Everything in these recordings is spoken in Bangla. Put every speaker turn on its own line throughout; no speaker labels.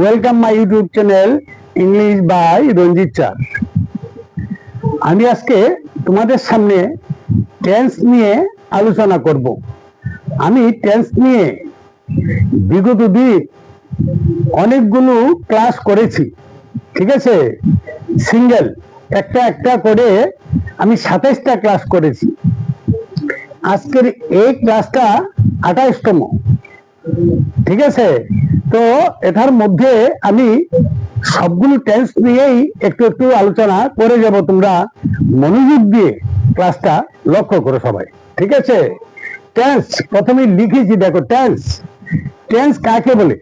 Welcome my YouTube channel English by Ranjit Chand. আমি আজকে তোমাদের সামনে টেন্স নিয়ে আলোচনা করব। আমি টেন্স নিয়ে বিগত দিন অনেকগুলো ক্লাস করেছি, ঠিক আছে। সিঙ্গেল একটা একটা করে আমি 27টা ক্লাস করেছি। আজকের এই ক্লাসটা 28তম, ঠিক আছে। তো এটার মধ্যে আমি সবগুলো টেন্স নিয়েই একটু একটু আলোচনা করে যাব। তোমরা মনোযোগ দিয়ে ক্লাসটা লক্ষ্য করো সবাই, ঠিক আছে। টেন্স প্রথমে লিখেছি, দেখো টেন্স। টেন্স কাকে বলে?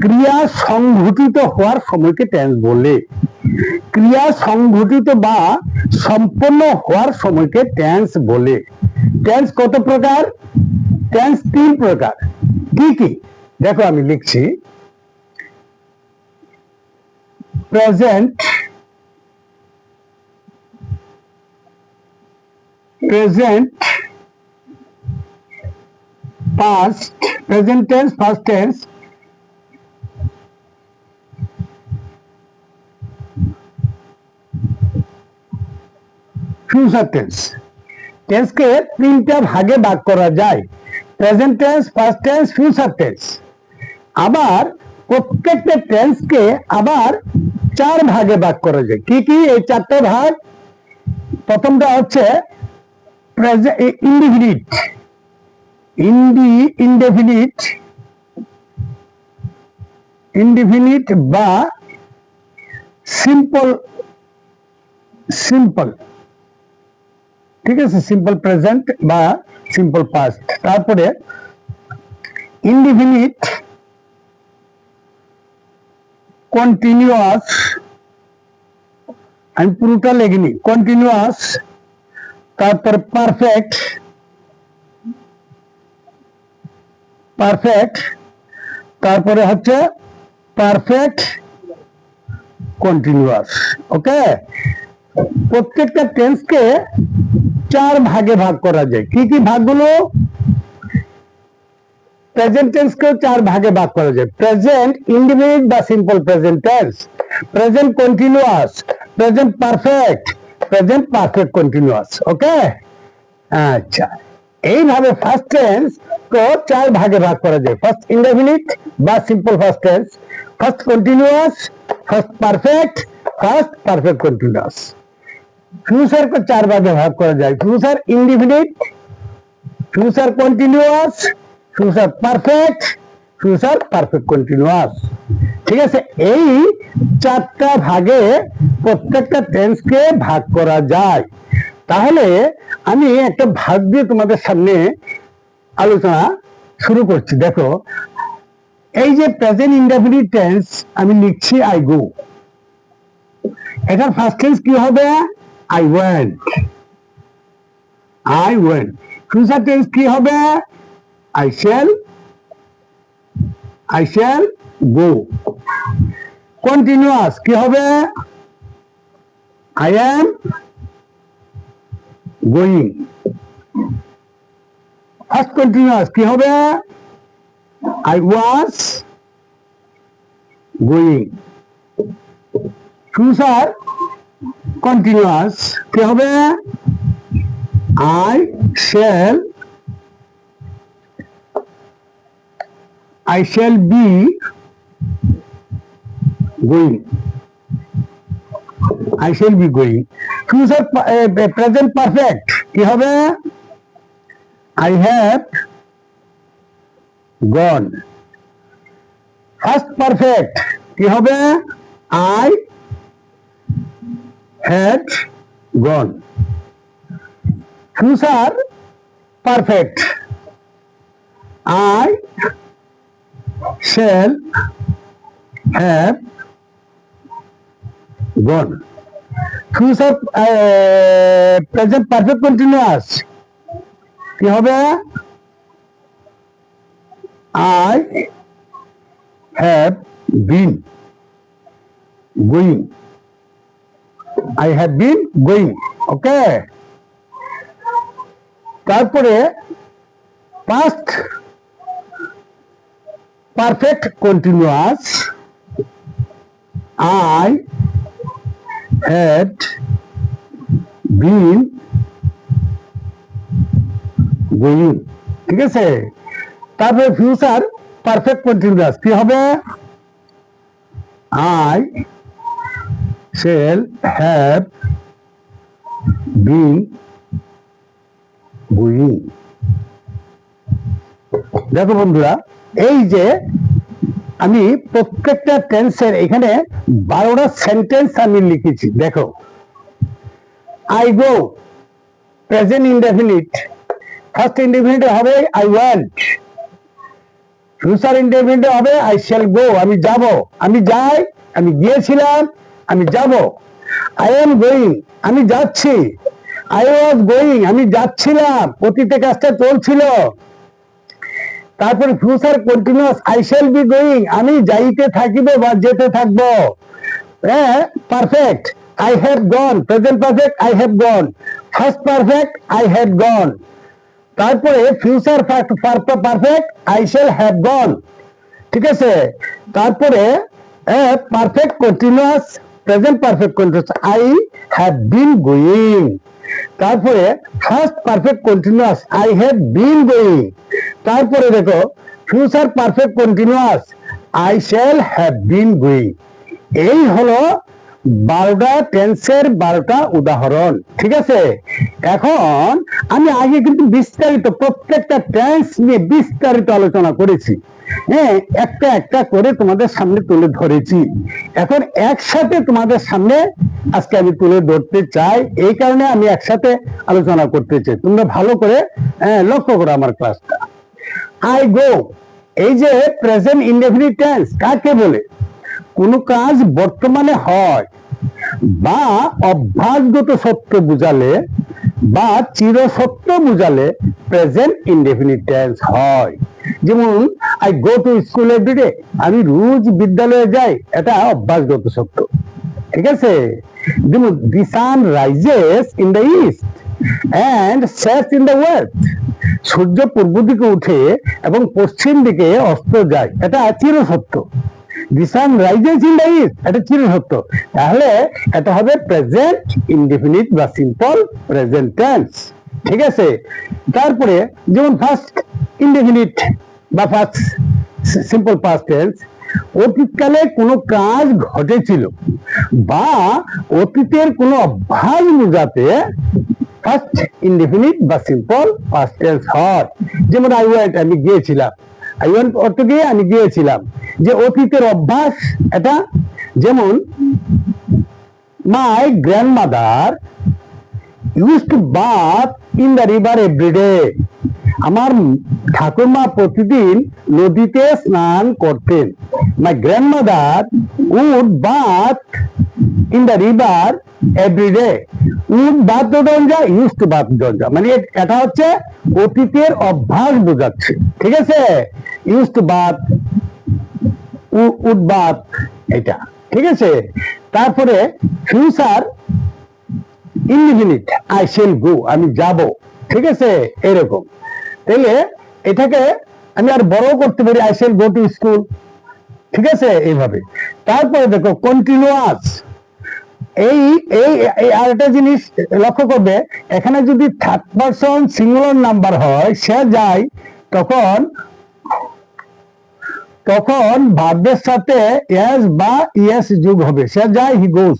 ক্রিয়া সংঘটিত হওয়ার সময়কে টেন্স বলে। ক্রিয়া সংঘটিত বা সম্পন্ন হওয়ার সময়কে টেন্স বলে। টেন্স কত প্রকার? টেন্স 3 প্রকার। কি কি দেখো, আমি লিখছি। Present, past, present tense, past tense, future tense. টেন্সকে 3টা ভাগে ভাগ করা যায়: present tense, past tense, future tense. আবার প্রত্যেকটা টেন্সকে আবার 4 ভাগে ভাগ করা যায়। কি কি এই 4টা ভাগ? প্রথমটা হচ্ছে ইনডিফিনিট, ইনডিফিনিট বা সিম্পল, ঠিক আছে, সিম্পল প্রেজেন্ট বা সিম্পল পাস্ট। তারপরে ইনডিফিনিট কন্টিনিউয়াস, আমি পুরোটা লেখিনি, কন্টিনিউয়াস। তারপর পারফেক্ট, তারপরে হচ্ছে পারফেক্ট কন্টিনিউয়াস। ওকে, প্রত্যেকটা টেন্সকে 4 ভাগে ভাগ করা যায়। কি কি ভাগগুলো? প্রেজেন্ট টেন্সকেও 4 ভাগে ভাগ করা যায়: প্রেজেন্ট ইনডিফিনিট বা simple present tense, present continuous, present perfect, present perfect continuous. Okay, আচ্ছা। এইভাবে ফার্স্ট টেন্স তো 4 ভাগে ভাগ করা যায়: ফার্স্ট ইনডিফিনিট বা simple first tense, first continuous, first perfect, first perfect continuous. Future को 4 भागे भाग করা যায়: future indefinite, future continuous, future perfect, future perfect continuous. ঠিক আছে, এই 4টা ভাগে প্রত্যেকটা টেন্সকে ভাগ করা যায়। তাহলে আমি একটা ভাগ দিয়ে তোমাদের সামনে আলোচনা শুরু করছি। দেখো, এই যে প্রেজেন্ট ইনডেফিনিট টেন্স আমি লিখছি আই গো, এটার ফার্স্ট টেন্স কি হবে? আই ওয়েন্ট, ফিউচার টেন্স কি হবে? I shall go. কন্টিনিউয়াস কি হবে? I am going. First continuous কি হবে? I was going. Future continuous কি হবে? I shall be going. I shall be going. Future present perfect কি হবে? I have gone. First perfect কি হবে? I had gone. Future perfect I shall have gone. Future present perfect continuous কি হবে? I have been going. I have been going. ওকে, তারপরে past perfect continuous I had been going, ঠিক আছে। তারপরে ফিউচার পারফেক্ট কন্টিনিউয়াস কি হবে? I shall have been going. দেখো বন্ধুরা, এই যে আমি প্রত্যেকটা টেন্সের এখানে 12টা সেন্টেন্স আমি লিখেছি। দেখো, I go present indefinite, first indefinite হবে আই ওয়ান্ট, ফিউচার ইনডেফিনিট হবে আই শ্যাল গো, আমি যাব, আমি যাই, আমি গিয়েছিলাম, আমি যাব। আই এম গোয়িং, আমি যাচ্ছি। আই ওয়াজ গোয়িং, আমি যাচ্ছিলাম, অতীতে কাজটা চলছিল। তারপরে future continuous I shall be going, আমি যাইতে থাকিব বা যেতে থাকবো। Perfect I have gone, present perfect I have gone, past perfect I had gone. তারপরে future perfect I shall have gone, ঠিক আছে। তারপরে perfect continuous present perfect continuous I have been going. তারপরে past perfect continuous I have been going. তারপরে দেখো future perfect continuous I shall have been going. এই হলো 12টা টেন্সের 12টা উদাহরণ, ঠিক আছে। এখন আমি আগে কিন্তু বিস্তারিত প্রত্যেকটা টেন্স নিয়ে বিস্তারিত আলোচনা করেছি, হ্যাঁ, একটা একটা করে তোমাদের সামনে তুলে ধরেছি। এখন একসাথে তোমাদের সামনে আজকে আমি তুলে ধরতে চাই, এই কারণে আমি একসাথে আলোচনা করতে চাই। তোমরা ভালো করে লক্ষ্য করো আমার ক্লাসটা। আই গো, এই যে প্রেজেন্ট ইনডেফিনিট টেন্স কাকে বলে? কোন কাজ বর্তমানে হয় বা অভ্যাসগত সত্য বুঝালে বা চিরসত্য বুঝালে প্রেজেন্ট ইনডেফিনিট টেন্স হয়। যেমন I go to school every day, আমি রোজ বিদ্যালয়ে যাই, এটা অভ্যাসগত সত্য, ঠিক আছে। যেমন the sun rises in the east and sets in the west, সূর্য পূর্ব দিকে উঠে এবং পশ্চিম দিকে অস্ত যায়, এটা চিরসত্য। The sun rises in the east, এটা চিরসত্য। তাহলে এটা হবে প্রেজেন্ট ইনডেফিনিট বা সিম্পল প্রেজেন্ট টেন্স, ঠিক আছে। তারপরে যেমন ফার্স্ট ইনডেফিনিট বা ফার্স্ট সিম্পল পাস্ট টেন্স, অতীতকালে কোনো কাজ ঘটেছিল বা অতীতের কোনো অভ্যাস বোঝাতে ফার্স্ট ইনডেফিনিট বা সিম্পল পাস্ট টেন্স হয়। যেমন আই ওয়েন্ট, আমি গিয়েছিলাম, আই ওয়েন্ট অর্থ গিয়ে আমি গিয়েছিলাম, যে অতীতের অভ্যাস এটা। যেমন my grandmother use to bath in the river everyday, আমার ঠাকুরমা প্রতিদিন নদীতে স্নান করতেন। My grandmother would bath in the river everyday, would bath দরজা, ইউজ টু বাথ দরজা, মানে এটা হচ্ছে অতীতের অভ্যাস বোঝাচ্ছে, ঠিক আছে। Use to bath, would bath, এটা ঠিক আছে। তারপরে future indefinite I shall go, আমি যাব, ঠিক আছে, এরকম। তাহলে এটাকে আমি আর বড় করতে পারি, I shall go to school, ঠিক আছে, এইভাবে। তারপরে দেখো কন্টিনিউয়াস, এই এই আরেকটা জিনিস লক্ষ্য করবে, এখানে যদি থার্ড পারসন সিঙ্গুলার নাম্বার হয়, সে যায়, তখন ভার্বের সাথে এস বা ইএস যোগ হবে। সে যায়, হি গোস।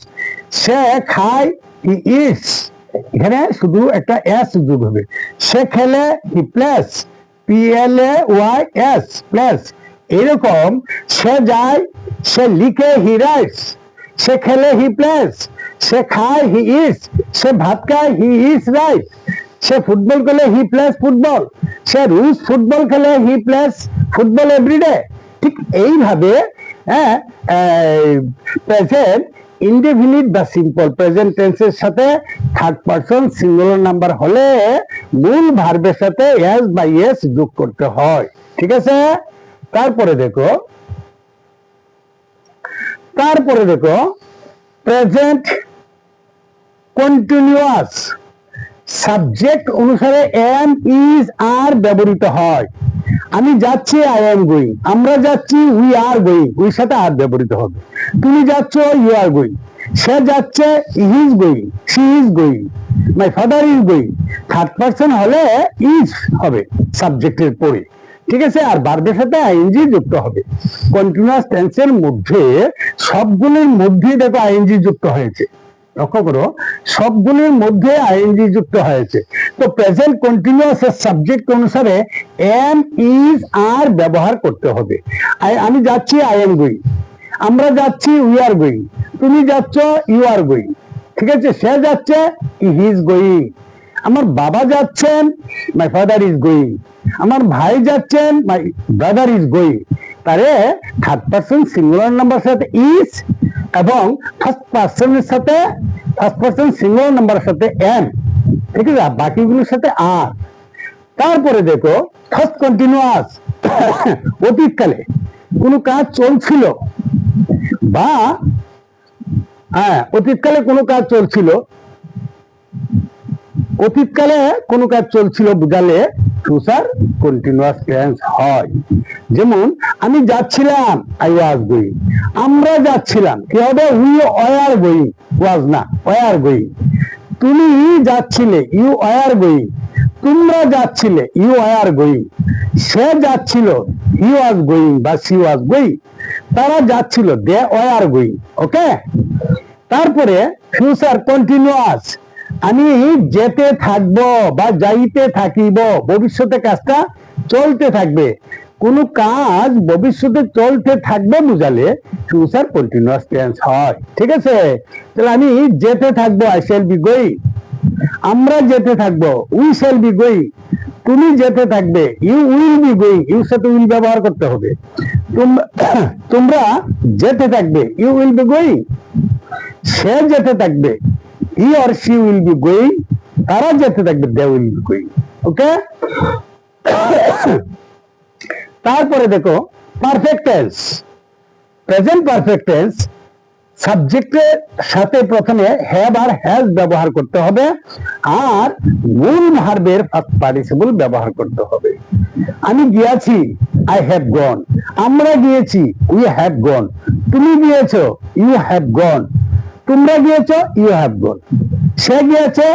সে খায়, হি ইটস, এখানে শুধু একটা এস যোগ হবে। সে খেলে, হি প্লেস, PLAYS প্লেস। এরকম সে যায়, সে লিখে, হি রাইটস, সে খেলে, হি প্লেস, সে খায়, হি ইটস, সে ভাত খায়, হি ইটস রাইস, সে ফুটবল খেলে, হি প্লেস ফুটবল, সে রোজ ফুটবল খেলে, হি প্লেস ফুটবল এভরিডে। ঠিক এইভাবে প্রেজেন্ট ইনডেফিনিট বা সিম্পল প্রেজেন্ট টেন্সের সাথে থার্ড পারসন সিঙ্গুলার নাম্বার হলে মূল ভার্বের সাথে এস বা ইএস যোগ করতে হয়, ঠিক আছে। তারপরে দেখো প্রেজেন্ট কন্টিনিউয়াস সাবজেক্ট অনুসারে এম, ইজ, আর ব্যবহৃত হয়। আমি যাচ্ছি, আই এম গোয়িং। আমরা যাচ্ছি, উই আর গোয়িং। উই সাথে আর ব্যবহৃত হবে। তুমি যাচ্ছ, ইউ আর গোয়িং। সে যাচ্ছে, he is going, she is going, my father is going. Third person হলে ইজ হবে সাবজেক্টের পরে, ঠিক আছে। আর ভার্বের সাথে আইএনজি যুক্ত হবে। কন্টিনিউয়াস টেন্সের মধ্যে সবগুলোর মধ্যে দেখো আইএনজি যুক্ত হয়েছে। লক্ষ্য করো, সবগুলোর মধ্যে আইএনজি যুক্ত হয়েছে। তো প্রেজেন্ট কন্টিনিউয়াস এর সাবজেক্ট অনুসারে এম, ইজ, আর ব্যবহার করতে হবে। আমি যাচ্ছি, আই এম গোয়িং। আমরা যাচ্ছি, উই আর গোয়িং। তুমি যাচ্ছ, ইউ আর গোয়িং, ঠিক আছে। সে যাচ্ছে, হি ইজ গোয়িং। আমার বাবা যাচ্ছেন, মাই ফাদার ইজ গোয়িং। আমার ভাই যাচ্ছেন, মাই ব্রাদার ইজ গোয়িং। তারে থার্ড পারসন সিঙ্গুলার নাম্বার সাথে ইজ এবং ফার্স্ট পারসন সিঙ্গুলার নাম্বারের সাথে এম, ঠিক আছে। বাকিগুলোর সাথে আর। তারপরে দেখো ফার্স্ট কন্টিনিউয়াস, অতীতকালে কোনো কাজ চলছিল বা অতীতকালে কোনো কাজ চলছিল, অতীতকালে কোনো কাজ চলছিল বুঝালে ফিউচার কন্টিনিউয়াস টেন্স হয়। যেমন আমি যাচ্ছিলাম, আই ওয়াজ গোয়িং। আমরা যাচ্ছিলাম, কি হবে, উই ওয়ার গোয়িং, ওয়াজ না, ওয়ার গোয়িং। তুমি যাচ্ছিলে, ইউ ওয়ার গোয়িং। তোমরা যাচ্ছিলে, ইউ ওয়ার গোয়িং। সে যাচ্ছিল, হি ওয়াজ গোয়িং বা শি ওয়াজ গোয়িং। তারা যাচ্ছিল, দে ওয়ার গোয়িং। ওকে। তারপরে ফিউচার কন্টিনিউয়াস, আমি যেতে থাকবো বা যাইতে থাকিব, ভবিষ্যতে কাজটা চলতে থাকবে। কোন কাজ ভবিষ্যতে চলতে থাকবে বুঝালে ফিউচার কন্টিনিউয়াস টেন্স হয়, ঠিক আছে। তাহলে আমি যেতে থাকবো, আই শ্যাল বি গোয়িং। আমরা যেতে থাকবো, উই শ্যাল বি গোয়িং। তুমি যেতে থাকবে, you will be going. Your সাথে উইল ব্যবহার করতে হবে। তোমরা যেতে থাকবে, ইউ উইল বি গোয়িং। সে যেতে থাকবে, he or she will be going. তারা যেতে থাকবে, they will be going. Okay. তারপরে দেখো perfect tense. Present perfect tense সাবজেক্টের সাথে প্রথমে হ্যাভ আর হ্যাজ ব্যবহার করতে হবে, আর মূল ভার্বের ফার্স্ট পার্টিসিপল ব্যবহার করতে হবে। আমি গিয়েছি, আই হ্যাভ গন। আমরা গিয়েছি, উই হ্যাভ গন। তুমি গিয়েছো, ইউ হ্যাভ গন। তোমরা গিয়েছো, ইউ হ্যাভ গন। সে গিয়েছে,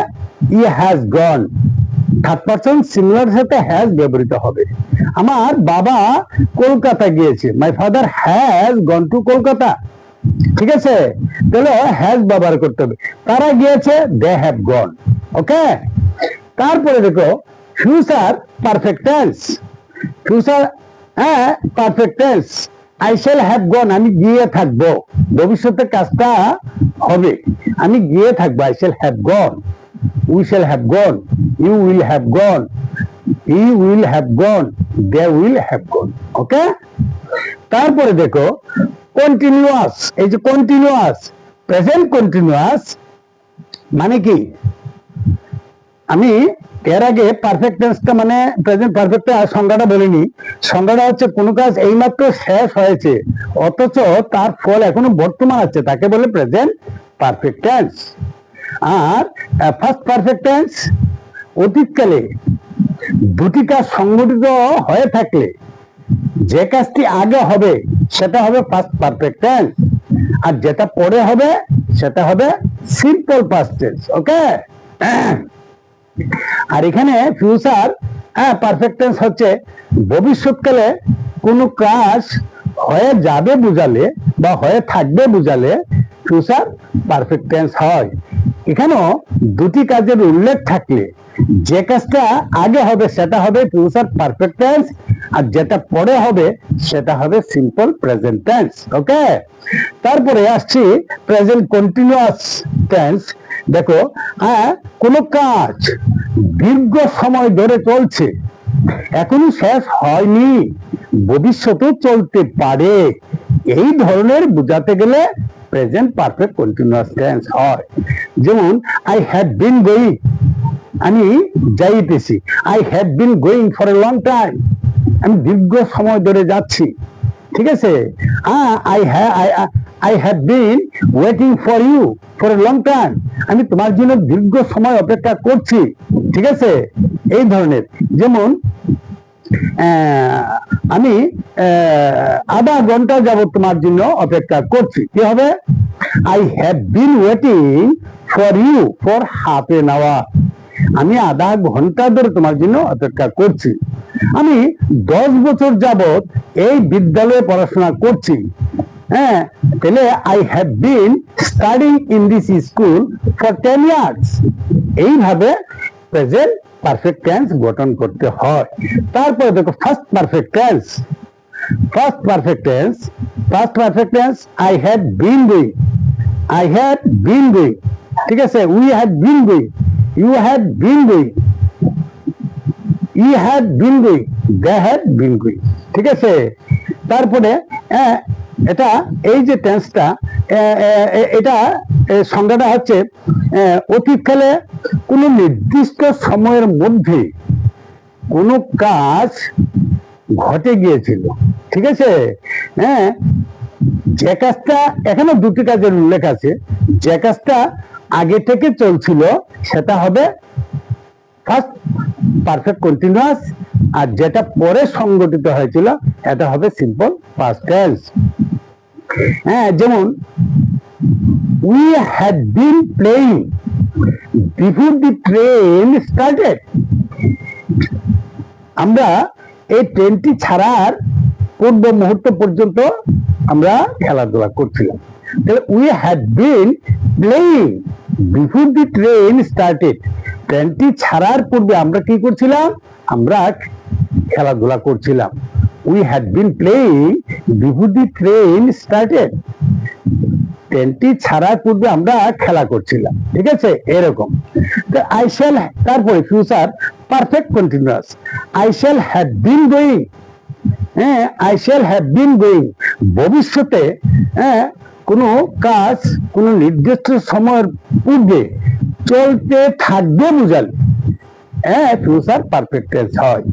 he has gone. Third person singular সাথে হ্যাজ ব্যবহৃত হবে। আমার বাবা কলকাতা গিয়েছে, my father has gone to Kolkata, ঠিক আছে। তাহলে হ্যাজ ব্যবহার করতে হবে। তারা গিয়েছে, দে হ্যাভ গন। ওকে। তারপরে দেখো future perfect tense. Future perfect tense, I shall have gone. আমি গিয়ে থাকবো, ভবিষ্যতে কাজটা হবে। আমি গিয়ে থাকবো, I shall have gone. We shall have gone, you will have gone, he will have gone, they will have gone. Okay. তারপরে দেখো কন্টিনিউয়াস। এই যে কন্টিনিউয়াস, প্রেজেন্ট কন্টিনিউয়াস মানে কি, আমি এর আগে পারফেক্ট টেন্সটা মানে প্রেজেন্ট পারফেক্ট সংজ্ঞাটা বলিনি। সংজ্ঞাটা হচ্ছে কোন কাজ এইমাত্র শেষ হয়েছে অথচ তার ফল এখনো বর্তমান আছে, তাকে বলে প্রেজেন্ট পারফেক্ট টেন্স। আর ফার্স্ট পারফেক্ট টেন্স, অতীতকালে দুটি কাজ সংগঠিত হয়ে থাকলে যে কাজটি আগে হবে সেটা হবে ফার্স্ট পারফেক্ট টেন্স, আর যেটা পরে হবে সেটা হবে সিম্পল পাস্ট টেন্স। ওকে। আর এখানে ফিউচার পারফেক্ট টেন্স হচ্ছে ভবিষ্যৎকালে কোনো কাজ হয়ে যাবে বুঝালে বা হয়ে থাকবে বুঝালে ফিউচার পারফেক্ট টেন্স হয়। এখানেও দুটি কাজের উল্লেখ থাকলে যে কাজটা আগে হবে সেটা হবে ফিউচার পারফেক্ট টেন্স, আর যেটা পরে হবে সেটা হবে সিম্পল প্রেজেন্ট টেন্স। ওকে। তারপরে আসছি প্রেজেন্ট কন্টিনিউয়াস টেন্স। দেখো কোন কাজ দীর্ঘ সময় ধরে চলছে, এখনো শেষ হয়নি, ভবিষ্যতে চলতে পারে, এই ধরনের বোঝাতে গেলে প্রেজেন্ট পারফেক্ট কন্টিনিউয়াস টেন্স হয়। যেমন আই হ্যাভ বিন গোয়িং, আমি যাইতেছি। I have been going for a long time, আমি দীর্ঘ সময় ধরে যাচ্ছি, ঠিক আছে। I have been waiting for you for a long time, আমি তোমার জন্য দীর্ঘ সময় অপেক্ষা করছি, ঠিক আছে। এই ধরনের। যেমন আমি আধা ঘন্টা যাবত তোমার জন্য অপেক্ষা করছি। কি হবে? I have been waiting for you for half an hour. আমি আধা ঘন্টা ধরে তোমার জন্য অপেক্ষা করছি। আমি 10 বছর যাবত এই বিদ্যালয়ে পড়াশোনা করছি। হ্যাঁ, তাহলে I have been studying in this school for 10 years. এইভাবে প্রেজেন্ট পারফেক্ট টেন্স গঠন করতে হয়। তারপরে দেখো first perfect tense. First perfect tense I had been doing. I had been doing, ঠিক আছে? We had been doing, you had been doing, he had been doing, they had been doing, ঠিক আছে? তারপরে এটা এই যে টেন্সটা, এটা সংজ্ঞাটা হচ্ছে অতীতকালে কোনো নির্দিষ্ট সময়ের মধ্যে কোনো কাজ ঘটে গিয়েছিল, ঠিক আছে? হ্যাঁ, যে কাজটা, এখানে দুটি কাজের উল্লেখ আছে। যে কাজটা আগে থেকে চলছিল সেটা হবে ফার্স্ট পারফেক্ট কন্টিনিউয়াস, আর যেটা পরে সংগঠিত হয়েছিল এটা হবে সিম্পল পাস্ট টেন্স। হ্যাঁ, যেমন we had been playing before the train started. আমরা এই ট্রেনটি ছাড়ার পূর্ব মুহূর্ত পর্যন্ত আমরা খেলাধুলা করছিলাম। তাহলে we had been playing before the train started. ট্রেনটি ছাড়ার পূর্বে আমরা কি করছিলাম? আমরা খেলাধুলা করছিলাম। We had been playing before the train started. ট্রেনটি ছাড়ার পূর্বে আমরা খেলা করছিলাম, ঠিক আছে? এরকম। তো আই শ্যাল, তারপরে future perfect continuous, I shall have been going. হ্যাঁ, I shall have been going, ভবিষ্যতে কোনো কাজ কোনো নির্দিষ্ট সময়ের পূর্বে চলতে থাকবে বুঝালে ফিউচার পারফেক্ট টেন্স হয়।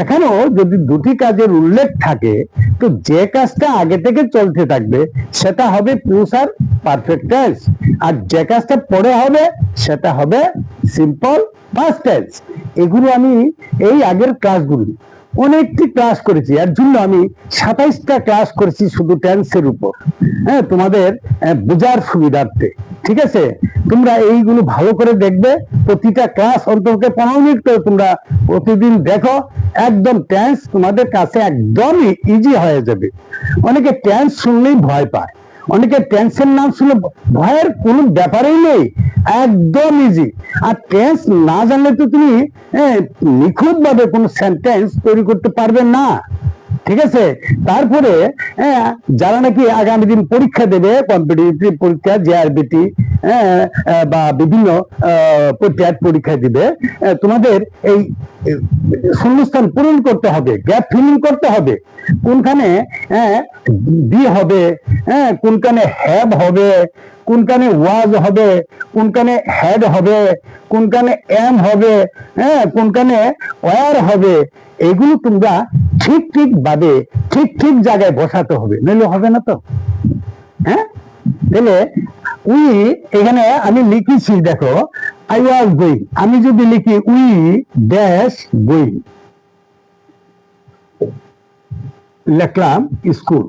এখানেও যদি দুটি কাজের উল্লেখ থাকে, তো যে কাজটা আগে থেকে চলতে থাকবে সেটা হবে ফিউচার পারফেক্ট টেন্স, আর যে কাজটা পরে হবে সেটা হবে সিম্পল পাস্ট টেন্স। এগুলো আমি এই আগের ক্লাসগুলি অনেকটি ক্লাস করেছি, এর জন্য আমি 27টা ক্লাস করেছি শুধু টেন্সের উপর। হ্যাঁ, তোমাদের বোঝার সুবিধার্থে, ঠিক আছে? তোমরা এইগুলো ভালো করে দেখবে। প্রতিটা ক্লাস অন্তত 15 মিনিট করে তোমরা প্রতিদিন দেখো। একদম টেন্স তোমাদের কাছে একদমই ইজি হয়ে যাবে। অনেকে টেন্স শুনলেই ভয় পায়, অনেকে টেন্সের নাম শুনে ভয়ের কোনো ব্যাপারই নেই, একদম ইজি। আর টেন্স না জানলে তো তুমি নিখুঁত ভাবে কোনো সেন্টেন্স তৈরি করতে পারবে না, ঠিক আছে? তারপরে যারা নাকি আগামী দিন পরীক্ষা দেবে, কম্পিটিটিভ পরীক্ষা, জেআরবিটি বা বিভিন্ন পরীক্ষা দিবে, তোমাদের এই শূন্যস্থান পূরণ করতে হবে, গ্যাপ ফিলিং করতে হবে। কোনখানে বি হবে, কোনখানে হ্যাভ হবে, কোনখানে ওয়াজ হবে, কোনখানে হ্যাড হবে, কোনখানে এম হবে, কোনখানে ওয়ার হবে। এগুলো তোমরা ঠিক ঠিক ভাবে ঠিক ঠিক জায়গায় বসাতে হবে, নইলে হবে না তো। হ্যাঁ, তাহলে উই, এখানে আমি লিখেছি দেখো আই ওয়াজ গোয়িং। আমি যদি লিখি উই ড্যাশ গোয়িং, লিখলাম school,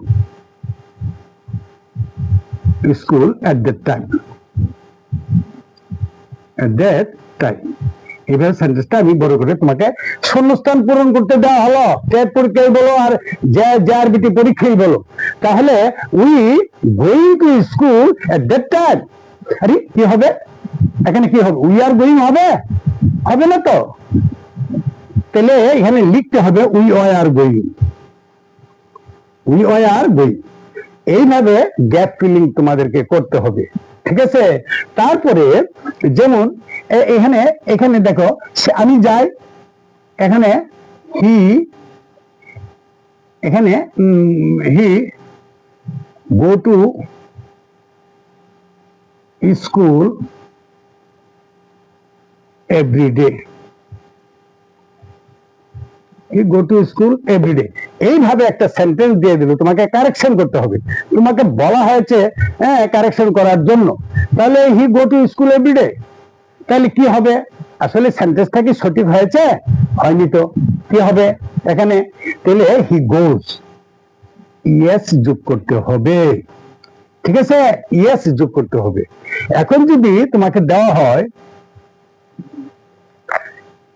school at that time, at that time। এবার সেন্টেন্সটা আমি বড় করে তোমাকে শূন্যস্থান পূরণ করতে দেওয়া হলো, টেট পরীক্ষায় বলো আর জেআরবিটি পরীক্ষায় বলো। তাহলে we going to school at that time, আরে কি হবে এখানে? কি হবে? উই আর গোয়িং হবে? হবে না তো। তাহলে এখানে লিখতে হবে we are going, we are going. এইভাবে গ্যাপ ফিলিং তোমাদেরকে করতে হবে, ঠিক আছে? তারপরে যেমন এখানে এখানে দেখো আমি যাই, এখানে হি, এখানে he go to school every day, go to school everyday. এইভাবে একটা সেন্টেন্স দিয়ে দিল, তোমাকে কারেকশন করতে হবে। তোমাকে বলা হয়েছে কারেকশন করার জন্য। তাহলে হি গো টু স্কুল এভরিডে, তাহলে কি হবে? আসলে সেন্টেন্সটা কি সঠিক হয়েছে? হয়নি তো কি হবে এখানে? তাহলে হি গোস, ইয়েস যোগ করতে হবে। ঠিক আছে, ইয়েস যোগ করতে হবে। এখন যদি তোমাকে দেওয়া হয়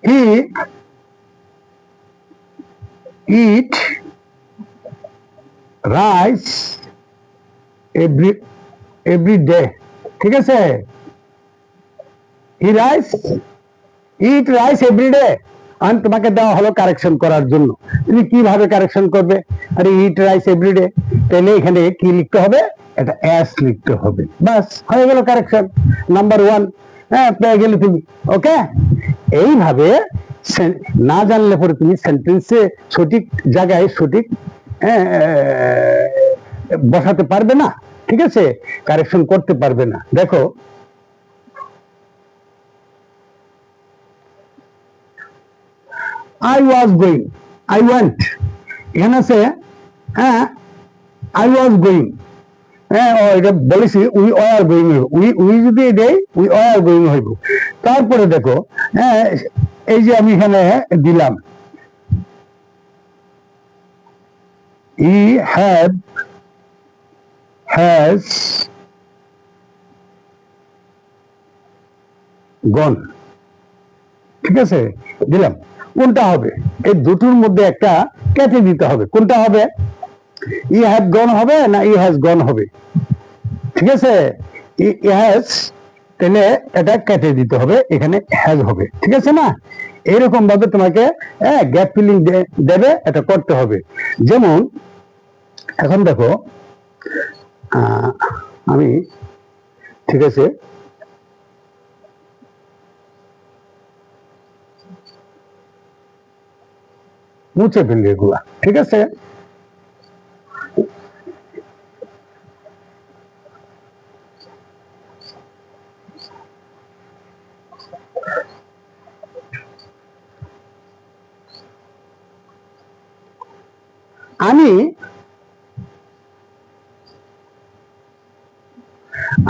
he eat rice every day, ঠিক আছে, he rice eat rice every day. আর তোমাকে দেওয়া হলো কারেকশন করার জন্য, তুমি কিভাবে কারেকশন করবে? আরে ইট রাইস এভরি ডে, তাহলে এখানে কি লিখতে হবে? এটা এস লিখতে হবে, বাস হয়ে গেল কারেকশন নাম্বার 1। হ্যাঁ, পেয়ে গেলে তুমি। ওকে, এইভাবে না জানলে পরে তুমি সেন্টেন্সে সঠিক জায়গায় সঠিক বসাতে পারবে না, ঠিক আছে, কারেকশন করতে পারবে না। দেখো I was going, I went, এখানে আছে হ্যাঁ I was going, হ্যাঁ এটা বলেছি উই আর গোয়িং, উই যদি দেই উই আর গোয়িং হইব। তারপরে দেখো হ্যাঁ, এই যে আমি এখানে দিলাম he has gone, ঠিক আছে, দিলাম। কোনটা হবে? এই দুটোর মধ্যে একটা কেটে দিতে হবে। কোনটা হবে? ই হ্যাভ গন হবে না ই হ্যাজ গন হবে? ঠিক আছে, ই হ্যাজ, তাহলে এটা কেটে দিতে হবে, এখানে হ্যাজ হবে। ঠিক আছে না? এইরকম ভাবে তোমাকে গ্যাপ ফিলিং দেবে, এটা করতে হবে। যেমন এখন দেখো আমি, ঠিক আছে, মুছে ফেলি এগুলা, ঠিক আছে।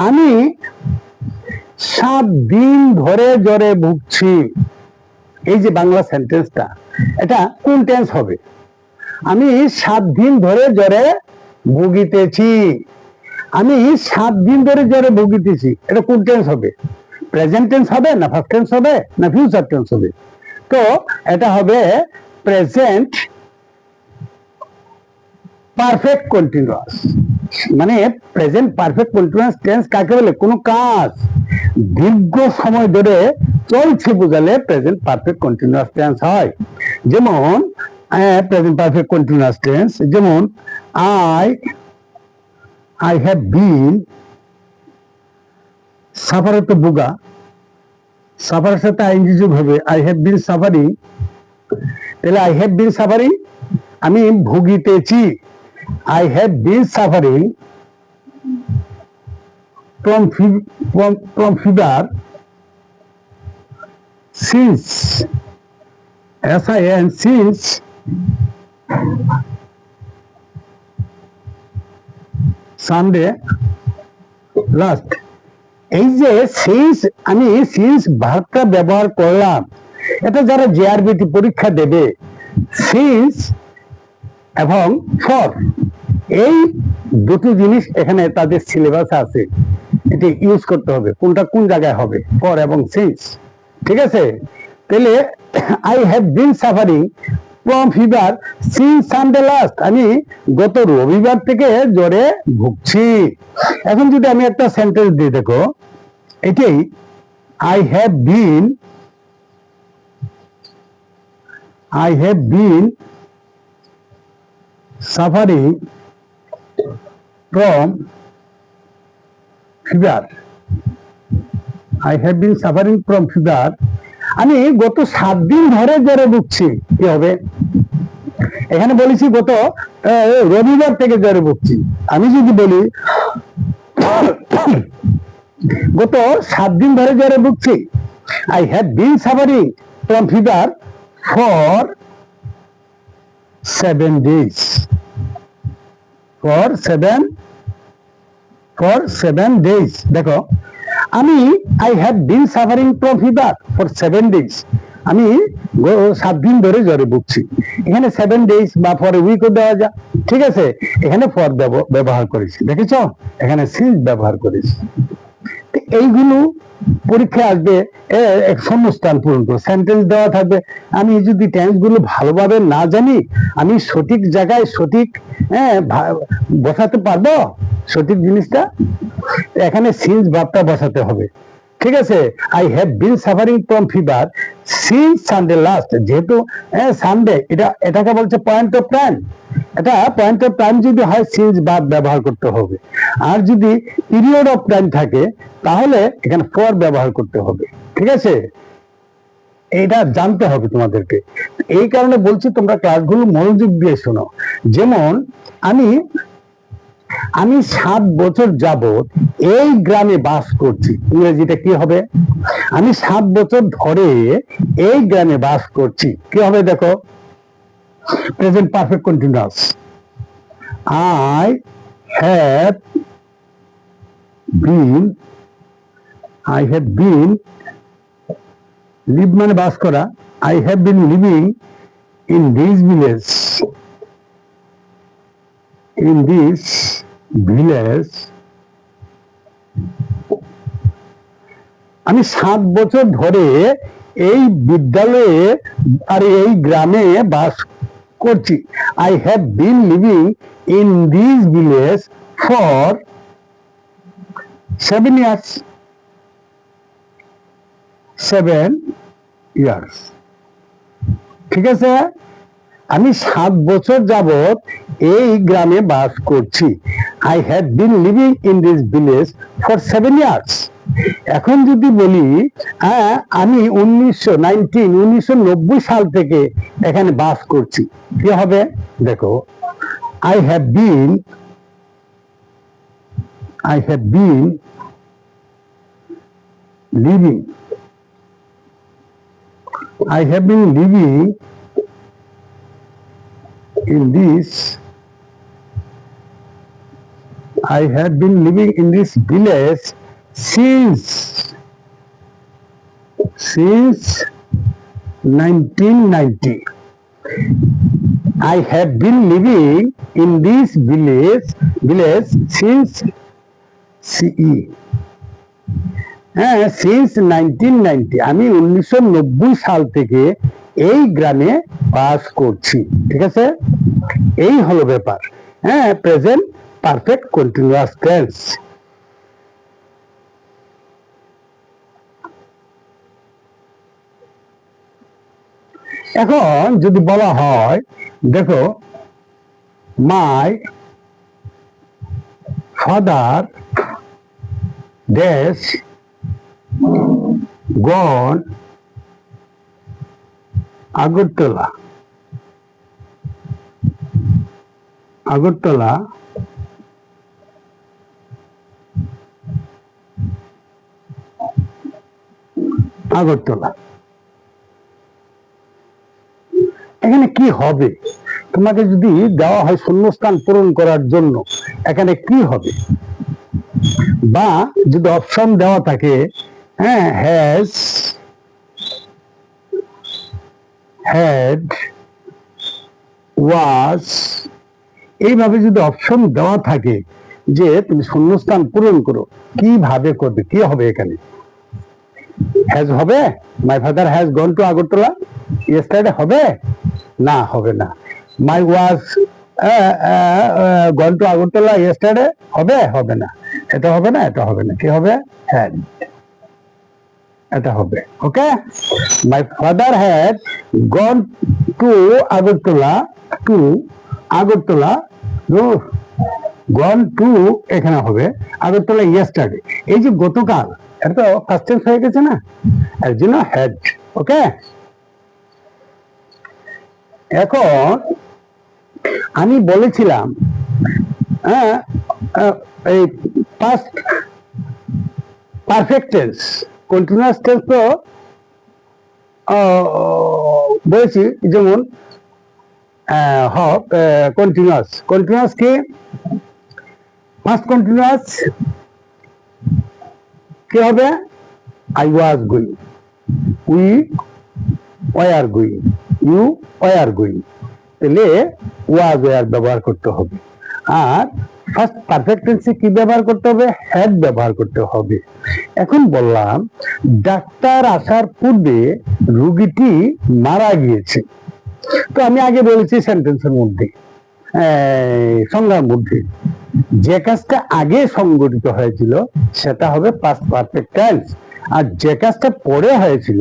আমি 7 দিন ধরে জ্বরে ভুগছি। এই যে বাংলা সেন্টেন্সটা, এটা কোন টেন্স হবে? আমি 7 দিন ধরে জ্বরে ভুগিতেছি। আমি 7 দিন ধরে জ্বরে ভুগিতেছি, এটা কোন টেন্স হবে? প্রেজেন্ট টেন্স হবে না পাস্ট টেন্স হবে না ফিউচার টেন্স হবে? তো এটা হবে প্রেজেন্ট পারফেক্ট কন্টিনিউয়াস। মানে প্রেজেন্ট পারফেক্ট কন্টিনিউয়াস টেন্স কাকে বলে? কোনো কাজ দীর্ঘ সময় ধরে চলছে বোঝালে প্রেজেন্ট পারফেক্ট কন্টিনিউয়াস টেন্স হয়। যেমন প্রেজেন্ট পারফেক্ট কন্টিনিউয়াস টেন্স, যেমন আই হ্যাভ বিন, সাফারে তো বুগা, সাফারের সাথে আইনজি যোগ হবে, আই হ্যাভ বিন সাফারিং। তাহলে আই হ্যাভ বিন সাফারিং, আমি ভুগিতেছি। I have been suffering from fever since since Sunday last। এই যে সিন্স, আমি সিন্স ভার্বটা ব্যবহার করলাম, এটা যারা জেআরবিটি পরীক্ষা দেবে, সিন্স এবং ফর, এই দুটো জিনিস এখানে তাদের সিলেবাস আছে, এটি ইউজ করতে হবে। কোনটা কোন জায়গায় হবে? ফর এবং সিন্স, ঠিক আছে। তাহলে I have been suffering from fever since Sunday last, আমি গত রবিবার থেকে জ্বরে ভুগছি। এখন যদি আমি একটা সেন্টেন্স দিয়ে দেখো, এটাই I have bin suffering from fever, I have been suffering from fever, আমি গত 7 দিন ধরে জ্বরে ভুগছি। কি হবে? এখানে বলেছি গত রবিবার থেকে জ্বরে ভুগছি। আমি যদি বলি গত 7 দিন ধরে জ্বরে ভুগছি, I have been suffering from fever for 7 days, for 7 days। দেখো আমি I have been suffering from fever for 7 days, আমি 7 দিন ধরে জ্বরে ভুগছি। এখানে 7 days বা ফর এ উইকও দেওয়া যায়, ঠিক আছে। এখানে ফর ব্যবহার করেছি, দেখেছ, এখানে সিন্স ব্যবহার করেছি। এইগুলো পরীক্ষায় আসবে, এক শূন্যস্থান পূরণ করো, সেন্টেন্স দেওয়া থাকবে। আমি যদি টেন্স গুলো ভালোভাবে না জানি, আমি সঠিক জায়গায় সঠিক বসাতে পারবো সঠিক জিনিসটা? এখানে সিন্স ভার্বটা বসাতে হবে, ঠিক আছে। I have been suffering from fever since Sunday last, যেহেতু সানডে, এটাকে বলছে পয়েন্ট অফ টাইম। এটা পয়েন্ট অফ টাইম যদি হয় সিন্স ভার্ব ব্যবহার করতে হবে। আর যদি পিরিয়ড অফ টাইম থাকে তাহলে এখানে ফর ব্যবহার করতে হবে, ঠিক আছে। এটা জানতে হবে তোমাদেরকে। এই কারণে বলছি তোমরা ক্লাসগুলো মনোযোগ দিয়ে শোনো। যেমন আমি 7 বছর যাবত এই গ্রামে বাস করছি, ইংরেজিটা কি হবে? আমি 7 বছর ধরে এই গ্রামে বাস করছি, কি হবে দেখো? Present perfect continuous. I have been, live মানে বাস করা, I have been living in this village, আমি 7 বছর ধরে এই বিদ্যালয়ে আর এই গ্রামে বাস করছি। I have been living in this village for 7 years, 7 years, ঠিক আছে। আমি 7 বছর যাবত এই গ্রামে বাস করছি। I have been living in this village for 7 years। এখন যদি বলি আমি 1990 সাল থেকে এখানে বাস করছি, কি হবে দেখো? I have been living, I have been living in this village since 1990. I have been living in this village since CE. Since 1990, আমি 1990 সাল থেকে এই গ্রামে বাস করছি, ঠিক আছে। এই হলো ব্যাপার, প্রেজেন্ট পারফেক্ট কন্টিনিউয়াস টেন্স। এখন যদি বলা হয়, দেখো, my father dash gone Agartala এখানে কি হবে? তোমাকে যদি দেওয়া হয় শূন্যস্থান পূরণ করার জন্য, এখানে কি হবে? বা যদি অপশন দেওয়া থাকে, হ্যাজ, হ্যাড, ওয়াজ, এইভাবে যদি অপশন দেওয়া থাকে যে তুমি শূন্যস্থান পূরণ করো, কিভাবে করবে? কি হবে এখানে? হ্যাজ হবে? মাই father has gone to Agartala yesterday হবে? না, হবে না। মাই ওয়াজ গন টু আগরতলা ইয়েস্টারডে হবে? হবে না। এটা হবে না, এটা হবে না। কি হবে? হ্যাড, এটা হবে। Okay, my father had gone to Agartala, gone to এখানে হবে আগরতলা ইয়েস্টারডে। এই যে গতকাল, এটা তো ফার্স্ট টেন্স হয়ে গেছে না, এর জন্য হ্যাড। ওকে, এখন আমি বলেছিলাম এই past perfect tense, continuous tense তো বলেছি, যেমন কন্টিনিউয়াস কি? পাস্ট কন্টিনিউয়াস কি হবে? I was going, we were going, you were going. তাহলে ওয়াজ ওয়ার ব্যবহার করতে হবে। আর ফার্স্ট পারফেক্ট টেন্সে কি ব্যবহার করতে হবে? হ্যাড ব্যবহার করতে হবে। এখন বললাম ডাক্তার আসার পূর্বে রোগীটি মারা গিয়েছে। তো আমি আগে বলেছি সেন্টেন্সের মধ্যে, সংজ্ঞার মধ্যে, যে কাজটা আগে সংগঠিত হয়েছিল সেটা হবে পাস্ট পারফেক্ট টেন্স, আর যে কাজটা পরে হয়েছিল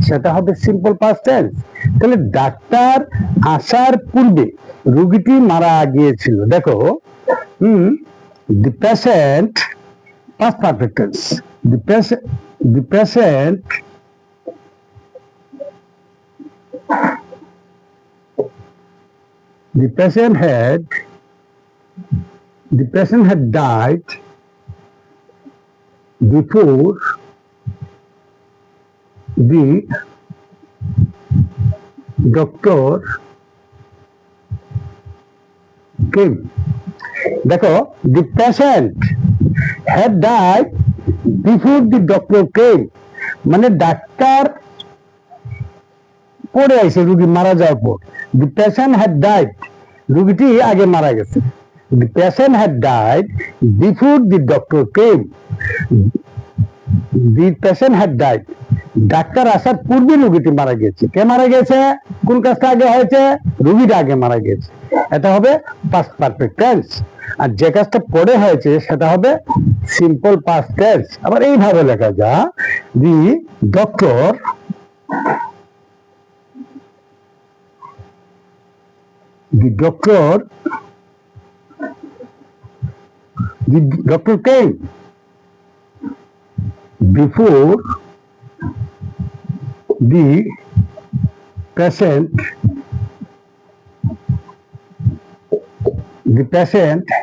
সেটা হবে সিম্পল পাস্ট টেন্স। তাহলে ডাক্তার আসার পূর্বে রোগীটি মারা গিয়েছিল। দেখো, the patient, past perfect tense, the patient had died before the doctor came. দেখো, the patient had died before the doctor came, মানে ডাক্তার পরে আসে রোগী মারা যাওয়ার পর। the patient had died, রোগীটি আগে মারা গেছে। the patient had died before the doctor came, the patient had died, doctor আসার পূর্বে রোগীটি মারা গেছে। কে মারা গেছে? কোন কাজটা আগে হয়েছে? রোগীটা আগে মারা গেছে। এটা হবে পাস্ট পারফেক্ট টেন্স। আর যে কাজটা পরে হয়েছে সেটা হবে সিম্পল পাস্ট টেন্স। আবার এইভাবে লেখা যায়, the doctor came before the patient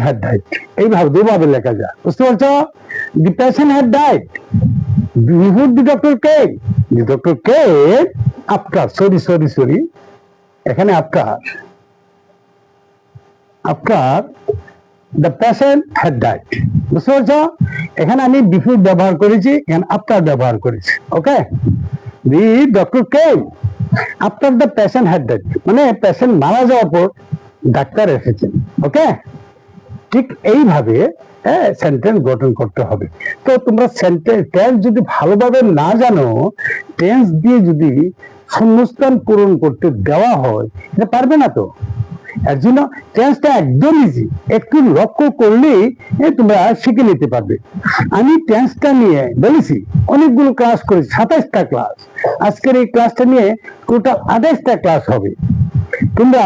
had died। এইভাবে দুভাবে লেখা যায়, বুঝতে পারছো? the patient had died before the doctor came, the doctor came after, sorry, এখানে after the patient had died, বুঝতে পারছো? এখানে আমি বিফোর ব্যবহার করেছি, এখানে আফটার ব্যবহার করেছি। ওকে, the doctor came after the patient had died, মানে পেশেন্ট মারা যাওয়ার পর ডাক্তার এসেছেন। ওকে, ঠিক এইভাবে সেন্টেন্স গঠন করতে হবে। তো তোমরা টেন্স যদি ভালোভাবে না জানো, টেন্স দিয়ে যদি শূন্যস্থান পূরণ করতে দেওয়া হয়, এটা পারবে না। তো এর জন্য টেন্সটা একদম ইজি, একটু লক্ষ্য করলেই তোমরা শিখে নিতে পারবে। আমি টেন্সটা নিয়ে বলেছি অনেকগুলো ক্লাস করেছি, 27টা ক্লাস। আজকের এই ক্লাসটা নিয়ে টোটাল 28টা ক্লাস হবে। তোমরা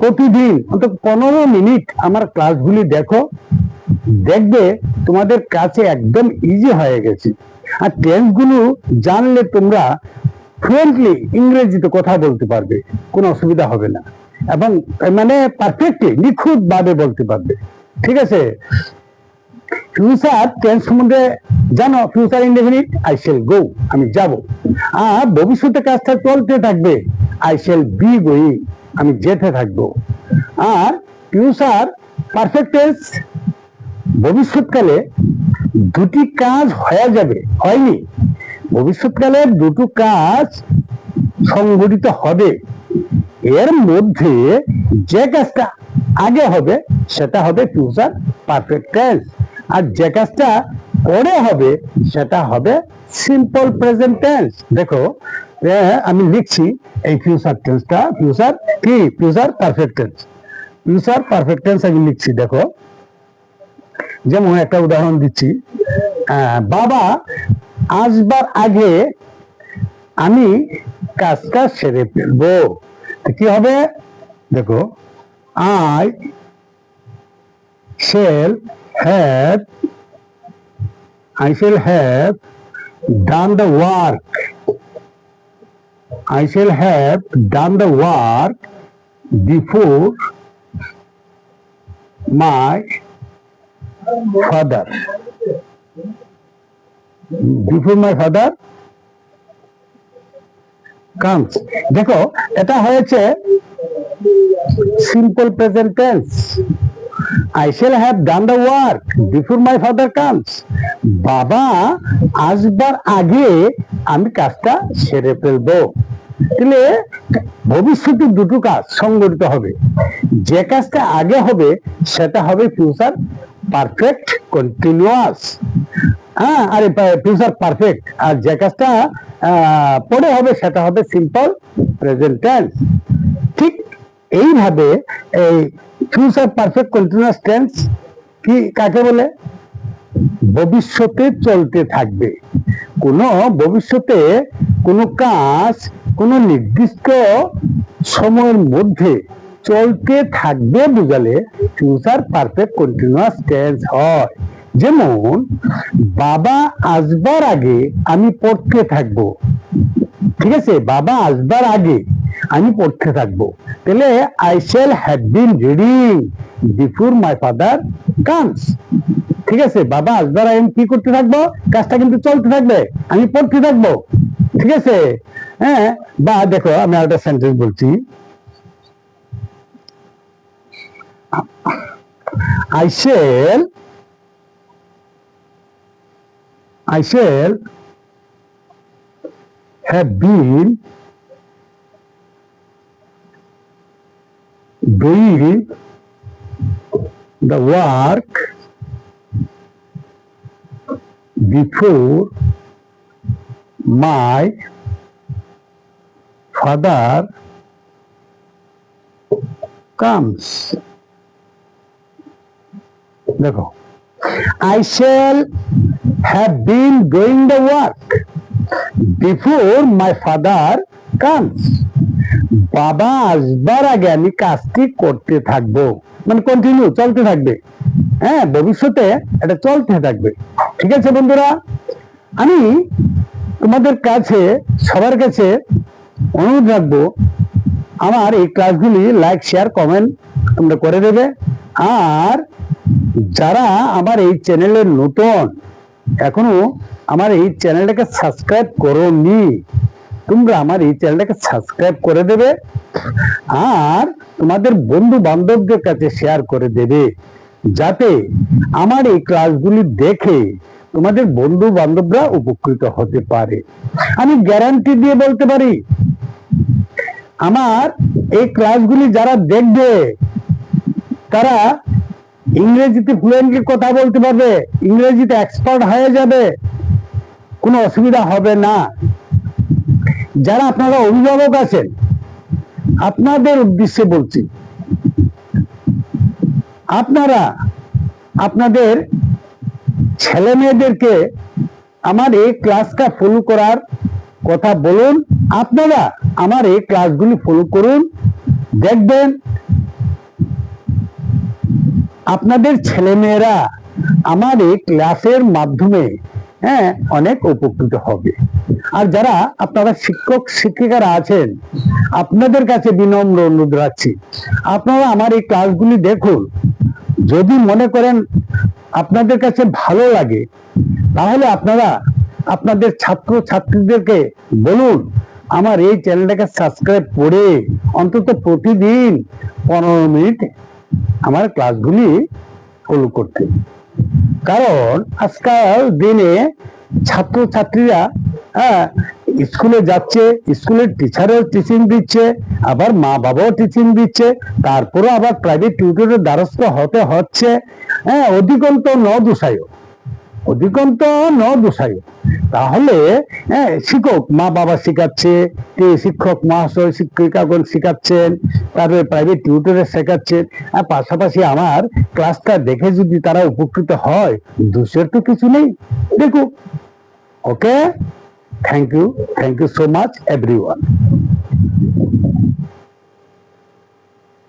প্রতিদিন অন্তত 15 মিনিট আমার ক্লাসগুলি দেখো, দেখবে তোমাদের কাছে একদম ইজি হয়ে গেছে। আর টেন্সগুলো জানলে তোমরা ফ্লুয়েন্টলি ইংরেজিতে কথা বলতে পারবে, কোনো অসুবিধা হবে না, এবং মানে পারফেক্টলি নিখুঁত ভাবে বলতে পারবে। ঠিক আছে? ফিউচার টেন্স সম্বন্ধে জানো, future indefinite I shall go, আমি যাব। আর ভবিষ্যতে কাজটা চলতে থাকবে, আই শ্যাল বি গোয়িং, আমি যেতে থাকবো। আর ফিউচার পারফেক্ট টেন্স, ভবিষ্যৎকালে দুটি কাজ হয়ে যাবে, হয়নি, ভবিষ্যৎকালে দুটো কাজ সংঘটিত হবে। এর মধ্যে যে কাজটা আগে হবে সেটা হবে ফিউচার পারফেক্ট টেন্স, আর যে কাজটা পরে হবে সেটা হবে সিম্পল প্রেজেন্ট টেন্স। দেখো, আমি লিখছি এই ফিউচার টেন্সটা, ফিউচার পারফেক্ট টেন্স আমি লিখছি। দেখো, যেমন একটা উদাহরণ দিচ্ছি, বাবা আসবার আগে আমি কাজটা সেরে ফেলবো। কি হবে? দেখো, I shall have done the work, before my father, comes. দেখো, এটা হয়েছে simple present tense, I shall have done the work before my father comes. বাবা আসবার আগে আমি কাজটা সেরে ফেলবো। তাহলে ভবিষ্যতে দুটো কাজ সংগঠিত হবে। যে কাজটা আগে হবে সেটা হবে ফিউচার পারফেক্ট কন্টিনিউয়াস, হ্যাঁ, আর ফিউচার পারফেক্ট। আর যে কাজটা পরে হবে সেটা হবে সিম্পল প্রেজেন্ট টেন্স। ঠিক এইভাবে এই ফিউচার পারফেক্ট কন্টিনিউয়াস টেন্স কি কাকে বলে? ভবিষ্যতে চলতে থাকবে। ভবিষ্যতে কোনো কাজ কোনো নির্দিষ্ট সময়ের মধ্যে চলতে থাকবে বুঝালে ফিউচার পারফেক্ট কন্টিনিউয়াস টেন্স হয়। যেমন বাবা আসবার আগে আমি পড়তে থাকবো, ঠিক আছে? বাবা আসবার আগে আমি পড়তে থাকবো, তাহলে I shall have been reading before my father comes. ঠিক আছে, বাবা আসবার আগে আমি কি করতে থাকবো? কাজটা কিন্তু চলতে থাকবে, আমি পড়তে থাকবো, ঠিক আছে? হ্যাঁ, বা দেখো আমি একটা সেন্টেন্স বলছি, I shall have been doing the work before my father comes. দেখো, I shall have been doing the work before my father comes. বাবা আসবার আগে আমি কাজটি করতে থাকবো, মানে কন্টিনিউ চলতে থাকবে, হ্যাঁ, ভবিষ্যতে এটা চলতে থাকবে। ঠিক আছে বন্ধুরা, আমি তোমাদের কাছে সবার কাছে অনুরোধ রাখবো, আমার এই ক্লাসগুলি লাইক শেয়ার কমেন্ট তোমরা করে দেবে। আর যারা আমার এই চ্যানেলের নতুন, এখনো আমার এই চ্যানেলটাকে সাবস্ক্রাইব করোনি, তোমরা আমার এই চ্যানেলটাকে সাবস্ক্রাইব করে দেবে আর তোমাদের বন্ধু বান্ধবদের কাছে শেয়ার করে দেবে, যাতে আমার এই ক্লাসগুলি দেখে তোমাদের বন্ধু বান্ধবরা উপকৃত হতে পারে। আমি গ্যারান্টি দিয়ে বলতে পারি, আমার এই ক্লাসগুলি যারা দেখবে তারা ইংরেজিতে ফ্লুয়েন্টলি কথা বলতে পারবে, ইংরেজিতে এক্সপার্ট হয়ে যাবে, কোনো অসুবিধা হবে না। যারা আপনারা অভিভাবক আছেন, আপনাদের উদ্দেশ্যে বলছি, আপনারা আপনাদের ছেলে মেয়েদেরকে আমার এই ক্লাসটা ফলো করার কথা বলুন। আপনারা আমার এই ক্লাসগুলি ফলো করুন, দেখবেন আপনাদের ছেলেমেয়েরা আমার এই ক্লাসের মাধ্যমে অনেক উপকৃত হবে। আর যারা আপনারা শিক্ষক শিক্ষিকারা আছেন, আপনাদের কাছে বিনম্র অনুরোধ রাখছি, আপনারা আমার এই ক্লাসগুলি দেখুন। যদি মনে করেন আপনাদের কাছে ভালো লাগে, তাহলে আপনারা আপনাদের ছাত্র ছাত্রীদেরকে বলুন আমার এই চ্যানেলটাকে সাবস্ক্রাইব করে অন্তত প্রতিদিন 15 মিনিট আমার ক্লাসগুলি ফলো করতে। কারণ আজকাল দিনে ছাত্র ছাত্রীরা স্কুলে যাচ্ছে, স্কুলের টিচারও টিচিং দিচ্ছে, আবার মা বাবাও টিচিং দিচ্ছে, তারপরে আবার প্রাইভেট টিউটরের দ্বারস্থ হতে হচ্ছে। অধিকন্ত ন দোষায়। তাহলে শিক্ষক মা বাবা শিখাচ্ছে, শিক্ষক মহাশয় শিক্ষিকাগণ শিখাচ্ছেন, তারপরে প্রাইভেট টিউটরে শেখাচ্ছেন, পাশাপাশি আমার ক্লাসটা দেখে যদি তারা উপকৃত হয়, দোষের তো কিছু নেই। দেখুক। Okay, thank you so much everyone.